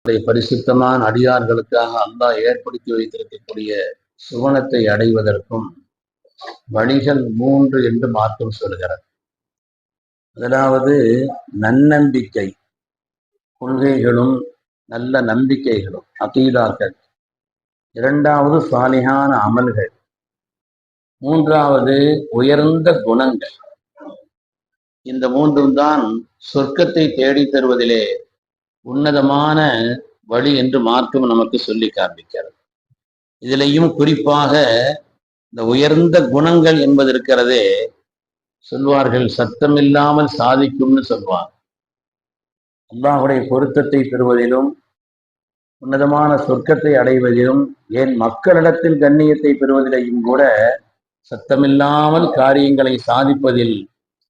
பரிசுத்தமான அடியார்களுக்காக அல்லாஹ் ஏற்படுத்தி வைத்திருக்கக்கூடிய சுவனத்தை அடைவதற்கும் வழிகள் 3 என்று மார்க்கம் சொல்கிறது. முதலாவது நன்னம்பிக்கை, கொள்கைகளும் நல்ல நம்பிக்கைகளும் அகீதாக்கள். இரண்டாவது சாலிஹான அமல்கள். மூன்றாவது உயர்ந்த குணங்கள். இந்த மூன்றும் தான் சொர்க்கத்தை தேடி தருவதிலே உன்னதமான வழி என்று மார்க்கம் நமக்கு சொல்லி காண்பிக்கிறது. இதிலையும் குறிப்பாக இந்த உயர்ந்த குணங்கள் என்பது இருக்கிறதே, சொல்வார்கள் சத்தமில்லாமல் சாதிக்கும்னு சொல்வார். அல்லாஹ்வுடைய பொருத்தத்தை பெறுவதிலும் உன்னதமான சொர்க்கத்தை அடைவதிலும் ஏன் மக்களிடத்தில் கண்ணியத்தை பெறுவதிலையும் கூட சத்தமில்லாமல் காரியங்களை சாதிப்பதில்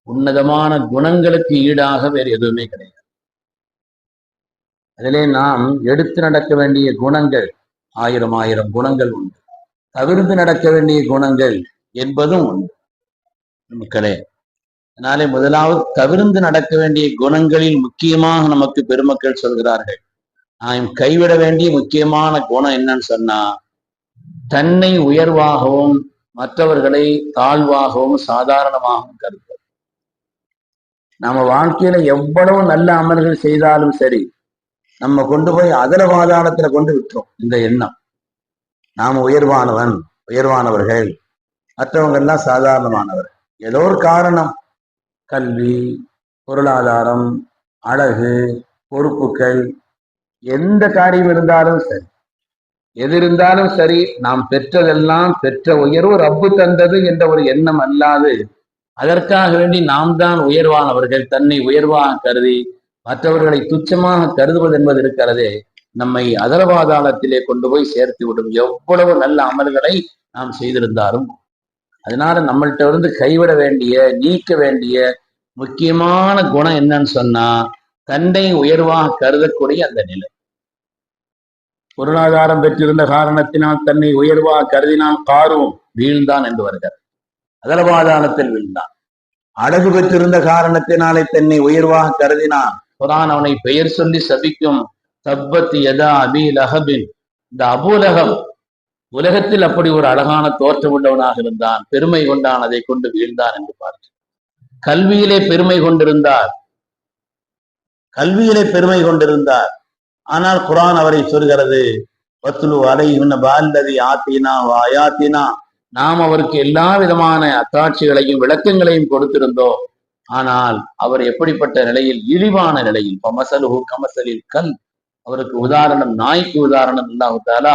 உன்னதமான குணங்களுக்கு ஈடாக வேறு எதுவுமே கிடையாது. அதிலே நாம் எடுத்து நடக்க வேண்டிய குணங்கள் 1000 குணங்கள் உண்டு. தவிர்த்து நடக்க வேண்டிய குணங்கள் என்பதும் உண்டு மக்களே. அதனாலே முதலாவது தவிர்த்து நடக்க வேண்டிய குணங்களில் முக்கியமாக நமக்கு பெருமக்கள் சொல்கிறார்கள், நாம் கைவிட வேண்டிய முக்கியமான குணம் என்னன்னு சொன்னா, தன்னை உயர்வாகவும் மற்றவர்களை தாழ்வாகவும் சாதாரணமாகவும் கருத்து. நம்ம வாழ்க்கையில எவ்வளவு நல்ல அமல்கள் செய்தாலும் சரி, நம்ம கொண்டு போய் அதல பாதாளத்துல கொண்டு விட்டுரும் இந்த எண்ணம். நாம உயர்வானவர்கள், மற்றவங்க எல்லாம் சாதாரணமானவர். ஏதோ ஒரு காரணம், கல்வி, பொருளாதாரம், அழகு, பொறுப்புகள், எந்த காரியம் இருந்தாலும் சரி, எது இருந்தாலும் சரி, நாம் பெற்றதெல்லாம் பெற்ற உயர்வு ரப்பு தந்தது என்ற ஒரு எண்ணம் அல்லாது அதற்காக வேண்டி நாம் தான் உயர்வானவர்கள், தன்னை உயர்வாக கருதி மற்றவர்களை துச்சமாக கருதுவது என்பது இருக்கிறதே, நம்மை அதரவாதாளத்திலே கொண்டு போய் சேர்த்து விடும், எவ்வளவு நல்ல அமல்களை நாம் செய்திருந்தாலும். அதனால நம்மள்கிட்ட இருந்து கைவிட வேண்டிய, நீக்க வேண்டிய முக்கியமான குணம் என்னன்னு சொன்னா, தன்னை உயர்வாக கருதக்கூடிய அந்த நிலை. பொருளாதாரம் பெற்றிருந்த காரணத்தினால் தன்னை உயர்வாக கருதினால் காரும் வீழ்ந்தான் என்று வருகிறார், அதரவாதாளத்தில் வீழ்ந்தான். அழகு பெற்றிருந்த காரணத்தினாலே தன்னை உயர்வாக கருதினான், குர்ஆன் அவனை பெயர் சொல்லி சபிக்கும், தப்பத் யதா அபீ லஹபின். இந்த அபூலகம் உலகத்தில் அப்படி ஒரு அழகான தோற்றம் உள்ளவனாக இருந்தான், பெருமை கொண்டான், அதை கொண்டு வீழ்ந்தான் என்று பார்த்து. கல்வியிலே பெருமை கொண்டிருந்தார், ஆனால் குர்ஆன் அவரை சொல்கிறது, வத்லு அலைஹிம் நபஅல்லதி ஆத்தினா வ ஆயாத்தினா, நாம் அவருக்கு எல்லா விதமான அத்தாட்சிகளையும் விளக்கங்களையும் கொடுத்திருந்தோம். ஆனால் அவர் எப்படிப்பட்ட நிலையில், இழிவான நிலையில், பமசலுஹு கமசலில் கல், அவருக்கு உதாரணம் நாய்க்கு உதாரணம். அல்லாஹ் தஆலா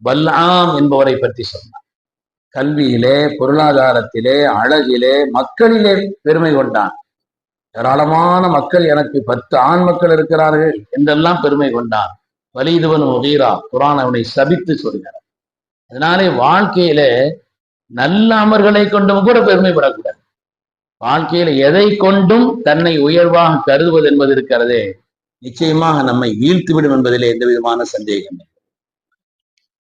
பல்ஆம் என்பவரை பற்றி சொன்னார். கல்வியிலே, பொருளாதாரத்திலே, அழகிலே, மக்களிலே பெருமை கொண்டான். ஏராளமான மக்கள், எனக்கு 10 ஆண் மக்கள் இருக்கிறார்கள் என்றெல்லாம் பெருமை கொண்டான். வலீத் இப்னு முகீரா, குர்ஆன் அவனை சபித்து சொல்கிறார். அதனாலே வாழ்க்கையிலே நல்ல அமல்களை கொண்டும் கூட பெருமைப்படக்கூடாது. வாழ்க்கையில எதை கொண்டும் தன்னை உயர்வாக கருதுவது என்பது இருக்கிறதே, நிச்சயமாக நம்மை வீழ்த்துவிடும் என்பதிலே எந்த விதமான சந்தேகம் இல்லை.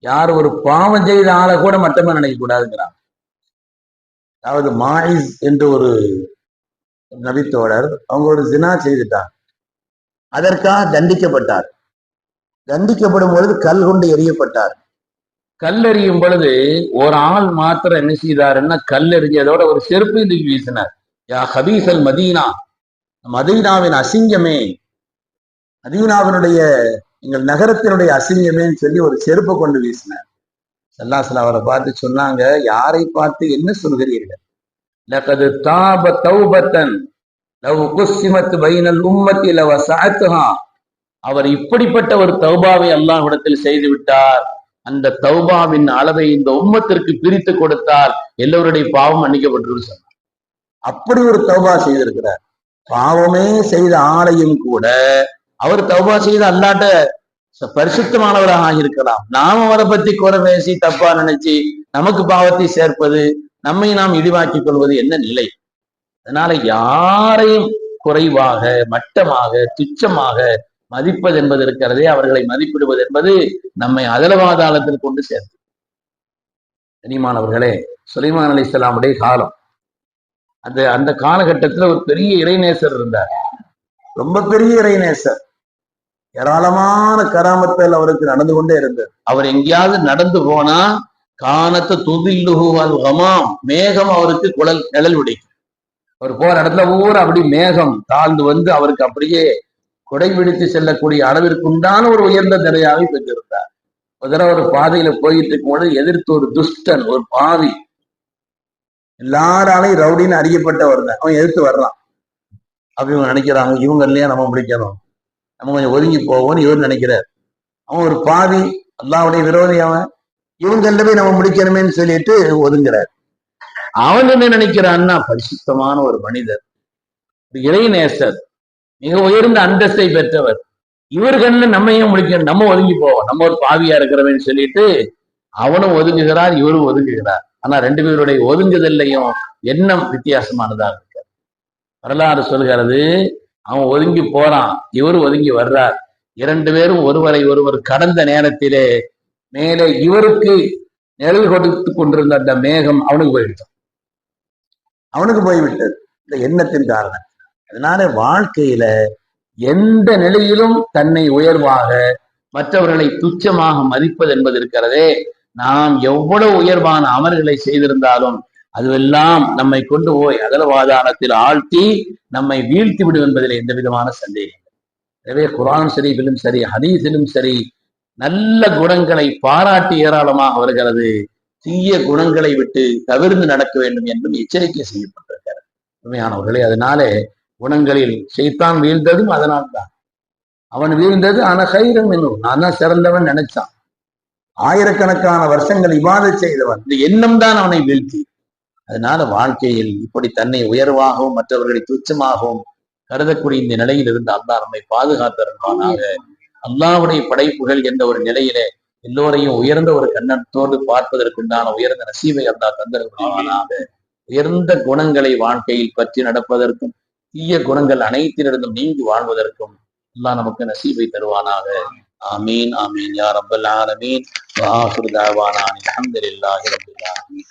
யார் ஒரு பாவம் செய்த ஆளை கூட மட்டமா நினைக்க கூடாதுங்கிறான். அதாவது மாயிஸ் என்று ஒரு நபித்தோழர், அவங்க ஒரு ஜினா செய்துட்டார், அதற்காக தண்டிக்கப்பட்டார். தண்டிக்கப்படும் பொழுது கல் கொண்டு எறியப்பட்டார். கல்லெறியும் பொழுது ஒரு ஆள் மாத்திரம் என்ன செய்தாருன்னா, கல்லெறிஞ்சதோட ஒரு செருப்பை தூக்கி வீசினார். யா ஹபீசல் மதீனா, மதீனாவின் அசிங்கமே, மதீனாவினுடைய எங்கள் நகரத்தினுடைய அசிங்கமேன்னு சொல்லி ஒரு செருப்பை கொண்டு வீசினார். ஸல்லல்லாஹு அலைஹி அவரை பார்த்து சொன்னாங்க, யாரை பார்த்து என்ன சொல்கிறீர்கள்? லகது தாப தௌபத்தன் லவ் குஸ்ஸிமத் பைனல் உம்மத்தி லவஸஅத்ஹா. அவர் இப்படிப்பட்ட ஒரு தௌபாவை அல்லாஹ்விடத்தில் செய்து விட்டார், அந்த தௌபாவின் அளவை இந்த உம்மத்திற்கு பிரித்து கொடுத்தால் எல்லோருடைய பாவம் மன்னிக்கப்பட்டு சொன்னார். அப்படி ஒரு தௌபா செய்திருக்கிறார். பாவமே செய்த ஆளையும் கூட அவர் தௌபா செய்து அல்லாட்ட பரிசுத்தமானவராக ஆகியிருக்கலாம். நாம் அவரை பத்தி குறை பேசி தப்பா நினைச்சு நமக்கு பாவத்தை சேர்ப்பது, நம்மை நாம் இழிவாக்கிக் கொள்வது என்ன நிலை? அதனால யாரையும் குறைவாக, மட்டமாக, துச்சமாக மதிப்பது என்பது இருக்கிறதே, அவர்களை மதிப்பிடுவது என்பது நம்மை அதலவாதாளத்தில் கொண்டு சேர்த்து. கனிமானவர்களே, சுலைமான் அலைஹிஸ்ஸலாமுடைய காலம், அந்த காலகட்டத்தில் ஒரு பெரிய இறைநேசர் இருந்தார், ரொம்ப பெரிய இறைநேசர். ஏராளமான கராமத்தில் அவருக்கு நடந்து கொண்டே இருந்தது. அவர் எங்கேயாவது நடந்து போனா காணத்து துதில்லுஹு அல் கமாம், மேகம் அவருக்கு நிழல் விடிக்கும். அவர் போற இடத்துல ஊர் அப்படி மேகம் தாழ்ந்து வந்து அவருக்கு அப்படியே கொடை பிடித்து செல்லக்கூடிய அளவிற்கு உண்டான ஒரு உயர்ந்த நிலையாவை பெற்றிருந்தார். ஒரு பாதையில போயிட்டு இருக்கும் பொழுது எதிர்த்து ஒரு துஷ்டன், ஒரு பாவி, எல்லாராலையும் ரவுடின்னு அறியப்பட்டவர் தான், அவன் எதிர்த்து வர்றான். அப்படி இவங்க நினைக்கிறாங்க, இவங்க இல்லையா நம்ம பிடிக்கணும், நம்ம கொஞ்சம் ஒதுங்கி போவோம்னு இவர் நினைக்கிறார். அவன் ஒரு பாவி, அல்லாஹ்வுடைய விரோதி, அவன் இவங்கள்ட்ட போய் நம்ம முடிக்கணுமேன்னு சொல்லிட்டு ஒதுங்குறார். அவன் என்ன நினைக்கிறான்னா, பரிசுத்தமான ஒரு மனிதர், இறைநேசர், மிக உயர்ந்த அந்தஸ்தை பெற்றவர், இவர்கள்ல நம்மையும் முடிக்கணும், நம்ம ஒதுங்கி போவோம், நம்ம ஒரு பாவியா இருக்கிறவன்னு சொல்லிட்டு அவனும் ஒதுங்குகிறார், இவரும் ஒதுங்குகிறார். ஆனா ரெண்டு பேருடைய ஒதுங்குதல்லையும் எண்ணம் வித்தியாசமானதா இருக்கு. வரலாறு சொல்கிறது, அவன் ஒதுங்கி போறான், இவரு ஒதுங்கி வர்றார். இரண்டு பேரும் ஒருவரை ஒருவர் கடந்த நேரத்திலே மேலே இவருக்கு நிழல் கொடுத்து கொண்டிருந்த அந்த மேகம் அவனுக்கு போய்விட்டது, இந்த எண்ணத்தின் காரணம். அதனால வாழ்க்கையில எந்த நிலையிலும் தன்னை உயர்வாக, மற்றவர்களை துச்சமாக மதிப்பது என்பது இருக்கிறதே, நாம் எவ்வளவு உயர்வான அமல்களை செய்திருந்தாலும் அதுவெல்லாம் நம்மை கொண்டு போய் அகலவாதானத்தில் ஆழ்த்தி நம்மை வீழ்த்தி விடும் என்பதில் எந்த விதமான சந்தேகம். எனவே குர்ஆன் ஷரீஃபிலும் சரி, ஹதீஸிலும் சரி, நல்ல குணங்களை பாராட்டி ஏராளமாக வருகிறது. தீய குணங்களை விட்டு தவிர்த்து நடக்க வேண்டும் என்றும் எச்சரிக்கை செய்யப்பட்டிருக்கிறது. உண்மையானவர்களே, அதனாலே குணங்களில் ஷைத்தான் வீழ்ந்ததும் அதனால்தான். அவன் வீழ்ந்தது அனகைரம் என்னும், நான் தான் சிறந்தவன் நினைச்சான். ஆயிரக்கணக்கான வருஷங்கள் இபாதத் செய்தவன், இந்த எண்ணம் தான் அவனை வீழ்த்தி. அதனால வாழ்க்கையில் இப்படி தன்னை உயர்வாகவும் மற்றவர்களை துச்சமாகவும் கருதக்கூடிய இந்த நிலையில் இருந்து அல்லாஹ் நம்மை பாதுகாத்திருப்பானாக. அல்லாஹ்வுடைய படைப்புகள் என்ற ஒரு நிலையிலே எல்லோரையும் உயர்ந்த ஒரு கண்ணத்தோடு பார்ப்பதற்குண்டான உயர்ந்த நசீபை அல்லாஹ் தந்திருப்பானாக. உயர்ந்த குணங்களை வாழ்க்கையில் பற்றி நடப்பதற்கும் தீய குணங்கள் அனைத்திலிருந்தும் நீங்கி வாழ்வதற்கும் அல்லாஹ் நமக்கு நசீபை தருவானாக. ஆமீன் ஆமீன் யா ரப்பல் ஆலமீன். வ ஆகிரு தஅவானா அல்ஹம்துலில்லாஹி ரப்பில் ஆலமீன்.